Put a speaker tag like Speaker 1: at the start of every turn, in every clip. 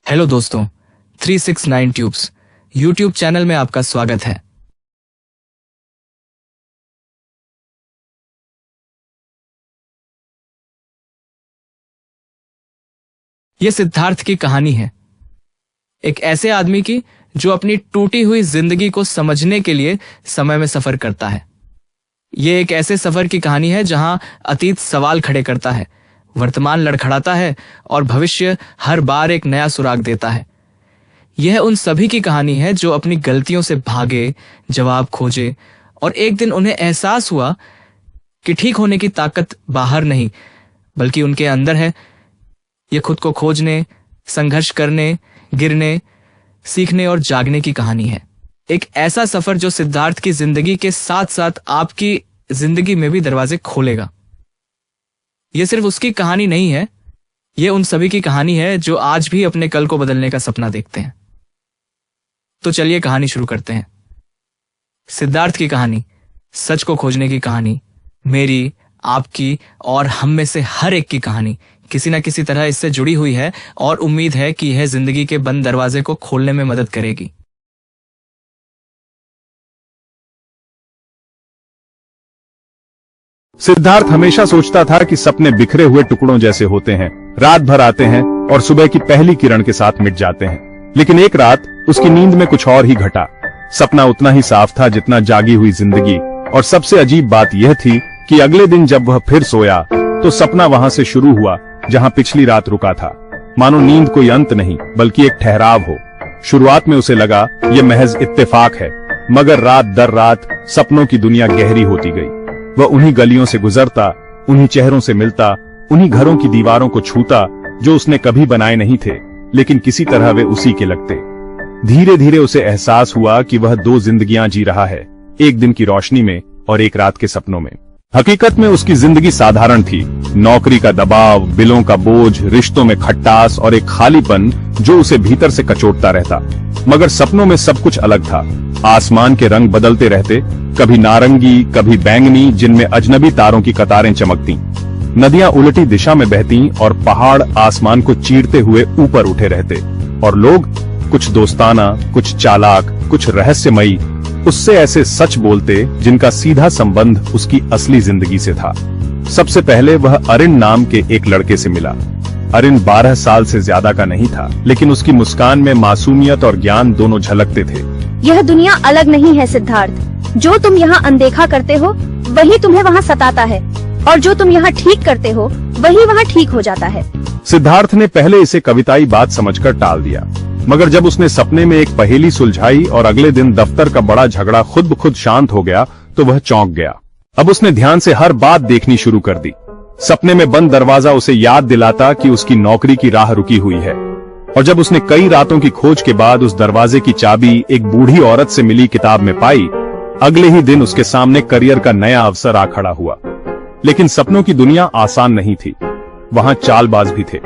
Speaker 1: Hello दोस्तों, 369 tubes YouTube channel में आपका स्वागत है। यह सिद्धार्थ की कहानी है, एक ऐसे आदमी की जो अपनी टूटी हुई जिंदगी को समझने के लिए समय में सफर करता है। यह एक ऐसे सफर की कहानी है जहां अतीत सवाल खड़े करता है, वर्तमान लड़खड़ाता है और भविष्य हर बार एक नया सुराग देता है। यह उन सभी की कहानी है जो अपनी गलतियों से भागे, जवाब खोजे और एक दिन उन्हें एहसास हुआ कि ठीक होने की ताकत बाहर नहीं बल्कि उनके अंदर है। यह खुद को खोजने, संघर्ष करने, गिरने, सीखने और जागने की कहानी है। एक ऐसा सफर जो सिद्धार्थ की जिंदगी के साथ साथ आपकी जिंदगी में भी दरवाजे खोलेगा। यह सिर्फ उसकी कहानी नहीं है, यह उन सभी की कहानी है जो आज भी अपने कल को बदलने का सपना देखते हैं। तो चलिए कहानी शुरू करते हैं। सिद्धार्थ की कहानी, सच को खोजने की कहानी, मेरी, आपकी और हम में से हर एक की कहानी किसी न किसी तरह इससे जुड़ी हुई है और उम्मीद है कि यह जिंदगी के बंद दरवाजे को खोलने में मदद करेगी।
Speaker 2: सिद्धार्थ हमेशा सोचता था कि सपने बिखरे हुए टुकड़ों जैसे होते हैं, रात भर आते हैं और सुबह की पहली किरण के साथ मिट जाते हैं। लेकिन एक रात उसकी नींद में कुछ और ही घटा। सपना उतना ही साफ था जितना जागी हुई जिंदगी, और सबसे अजीब बात यह थी कि अगले दिन जब वह फिर सोया तो सपना वहां से शुरू हुआ जहां पिछली रात रुका था। मानो नींद कोई अंत नहीं बल्कि एक ठहराव हो। शुरुआत में उसे लगा यह महज इत्तेफाक है, मगर रात दर रात सपनों की दुनिया गहरी होती गई। वह उन्हीं गलियों से गुजरता, उन्हीं चेहरों से मिलता, उन्हीं घरों की दीवारों को छूता जो उसने कभी बनाए नहीं थे, लेकिन किसी तरह वे उसी के लगते। धीरे धीरे उसे एहसास हुआ कि वह दो जिंदगियां जी रहा है, एक दिन की रोशनी में और एक रात के सपनों में। हकीकत में उसकी जिंदगी साधारण थी। नौकरी का दबाव, बिलों का बोझ, रिश्तों में खट्टास और एक खालीपन जो उसे भीतर से कचोटता रहता। मगर सपनों में सब कुछ अलग था। आसमान के रंग बदलते रहते, कभी नारंगी, कभी बैंगनी, जिनमें अजनबी तारों की कतारें चमकती। नदियां उल्टी दिशा में बहती और पहाड़ आसमान को चीरते हुए ऊपर उठे रहते। और लोग कुछ दोस्ताना, कुछ चालाक, कुछ रहस्यमयी, उससे ऐसे सच बोलते जिनका सीधा संबंध उसकी असली जिंदगी से था। सबसे पहले वह अरिन नाम के एक लड़के से मिला। अरिन 12 साल से ज्यादा का नहीं था, लेकिन उसकी मुस्कान में मासूमियत और ज्ञान दोनों झलकते थे।
Speaker 3: यह दुनिया अलग नहीं है सिद्धार्थ। जो तुम यहाँ अनदेखा करते हो वही तुम्हें वहाँ सताता है, और जो तुम यहाँ ठीक करते हो वही वहाँ ठीक हो जाता है।
Speaker 2: सिद्धार्थ ने पहले इसे कविताई बात समझकर टाल दिया, मगर जब उसने सपने में एक पहेली सुलझाई और अगले दिन दफ्तर का बड़ा झगड़ा खुद ब खुद शांत हो गया तो वह चौंक गया। अब उसने ध्यान से हर बात देखनी शुरू कर दी। सपने में बंद दरवाजा उसे याद दिलाता कि उसकी नौकरी की राह रुकी हुई है, और जब उसने कई रातों की खोज के बाद उस दरवाजे की चाबी एक बूढ़ी औरत से मिली किताब में पाई, अगले ही दिन उसके सामने करियर का नया अवसर आ खड़ा हुआ। लेकिन सपनों की दुनिया आसान नहीं थी, वहां चालबाज भी थे।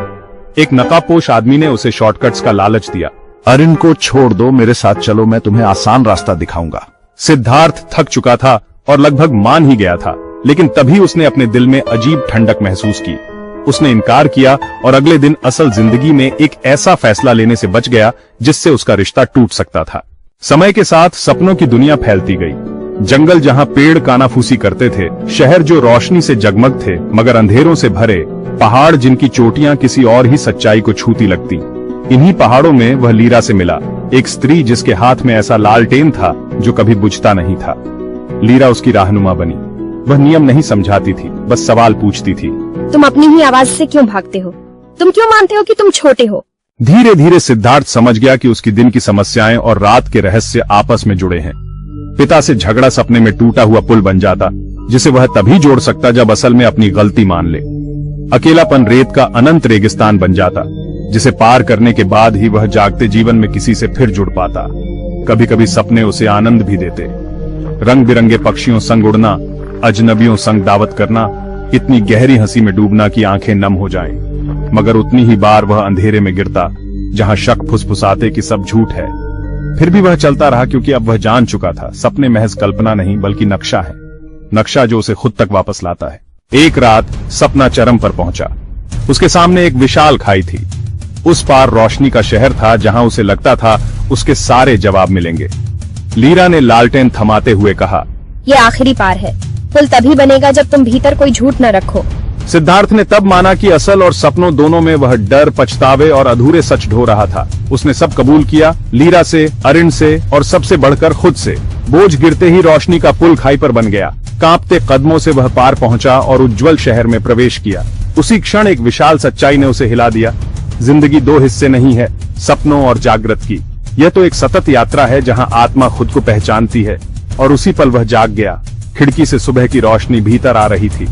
Speaker 2: एक नकाबपोश आदमी ने उसे शॉर्टकट्स का लालच दिया।
Speaker 4: अरिन को छोड़ दो, मेरे साथ चलो, मैं तुम्हें आसान रास्ता दिखाऊंगा।
Speaker 2: सिद्धार्थ थक चुका था और लगभग मान ही गया था, लेकिन तभी उसने अपने दिल में अजीब ठंडक महसूस की। उसने इनकार किया और अगले दिन असल जिंदगी में एक ऐसा फैसला लेने से बच गया जिससे उसका रिश्ता टूट सकता था। समय के साथ सपनों की दुनिया फैलती गई। जंगल जहां पेड़ कानाफूसी करते थे, शहर जो रोशनी से जगमग थे मगर अंधेरों से भरे, पहाड़ जिनकी चोटियां किसी और ही सच्चाई को छूती लगती। इन्हीं पहाड़ों में वह लीरा से मिला, एक स्त्री जिसके हाथ में ऐसा लालटेन था जो कभी बुझता नहीं था। लीरा उसकी रहनुमा बनी। वह नियम नहीं समझाती थी, बस सवाल पूछती थी।
Speaker 3: तुम अपनी ही आवाज से क्यों भागते हो? तुम क्यों मानते हो कि तुम छोटे हो?
Speaker 2: धीरे धीरे सिद्धार्थ समझ गया कि उसकी दिन की समस्याएं और रात के रहस्य आपस में जुड़े हैं। पिता से झगड़ा सपने में टूटा हुआ पुल बन जाता, जिसे वह तभी जोड़ सकता जब असल में अपनी गलती मान ले। अकेलापन रेत का अनंत रेगिस्तान बन जाता, जिसे पार करने के बाद ही वह जागते जीवन में किसी से फिर जुड़ पाता। कभी कभी सपने उसे आनंद भी देते, रंग बिरंगे पक्षियों संग उड़ना, अजनबियों संग दावत करना, इतनी गहरी हंसी में डूबना कि आंखें नम हो जाएं। मगर उतनी ही बार वह अंधेरे में गिरता जहां शक फुसफुसाते कि सब झूठ है। फिर भी वह चलता रहा, क्योंकि अब वह जान चुका था सपने महज कल्पना नहीं बल्कि नक्शा है, नक्शा जो उसे खुद तक वापस लाता है। एक रात सपना चरम पर पहुंचा। उसके सामने एक विशाल खाई थी, उस पार रोशनी का शहर था जहां उसे लगता था उसके सारे जवाब मिलेंगे। लीरा ने लालटेन थमाते हुए कहा,
Speaker 3: ये आखिरी पार है। पुल तभी बनेगा जब तुम भीतर कोई झूठ न रखो।
Speaker 2: सिद्धार्थ ने तब माना कि असल और सपनों दोनों में वह डर, पछतावे और अधूरे सच ढो रहा था। उसने सब कबूल किया, लीरा से, अरिन से और सबसे बढ़कर खुद से। बोझ गिरते ही रोशनी का पुल खाई पर बन गया। कांपते कदमों से वह पार पहुंचा और उज्जवल शहर में प्रवेश किया। उसी क्षण एक विशाल सच्चाई ने उसे हिला दिया। जिंदगी दो हिस्से नहीं है, सपनों और जागृत की। यह तो एक सतत यात्रा है जहां आत्मा खुद को पहचानती है। और उसी पल वह जाग गया। खिड़की से सुबह की रोशनी भीतर आ रही थी।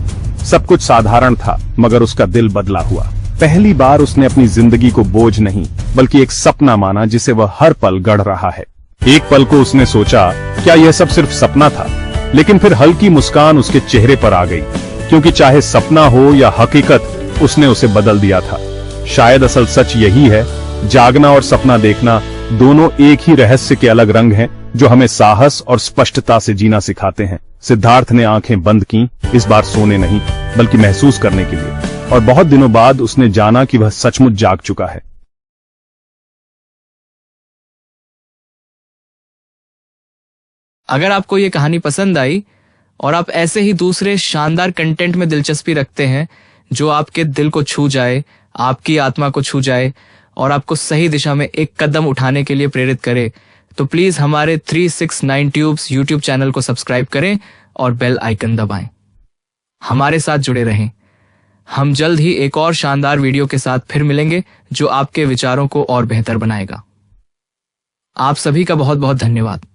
Speaker 2: सब कुछ साधारण था, मगर उसका दिल बदला हुआ। पहली बार उसने अपनी जिंदगी को बोझ नहीं बल्कि एक सपना माना जिसे वह हर पल गढ़ रहा है। एक पल को उसने सोचा, क्या यह सब सिर्फ सपना था? लेकिन फिर हल्की मुस्कान उसके चेहरे पर आ गई, क्योंकि चाहे सपना हो या हकीकत, उसने उसे बदल दिया था। शायद असल सच यही है, जागना और सपना देखना दोनों एक ही रहस्य के अलग रंग हैं जो हमें साहस और स्पष्टता से जीना सिखाते हैं। सिद्धार्थ ने आंखें बंद की, इस बार सोने नहीं बल्कि महसूस करने के लिए। और बहुत दिनों बाद उसने जाना कि वह सचमुच जाग चुका है।
Speaker 1: अगर आपको ये कहानी पसंद आई और आप ऐसे ही दूसरे शानदार कंटेंट में दिलचस्पी रखते हैं जो आपके दिल को छू जाए, आपकी आत्मा को छू जाए और आपको सही दिशा में एक कदम उठाने के लिए प्रेरित करे, तो प्लीज हमारे 369 ट्यूब्स यूट्यूब चैनल को सब्सक्राइब करें और बेल आइकन दबाएं। हमारे साथ जुड़े रहें। हम जल्द ही एक और शानदार वीडियो के साथ फिर मिलेंगे जो आपके विचारों को और बेहतर बनाएगा। आप सभी का बहुत बहुत धन्यवाद।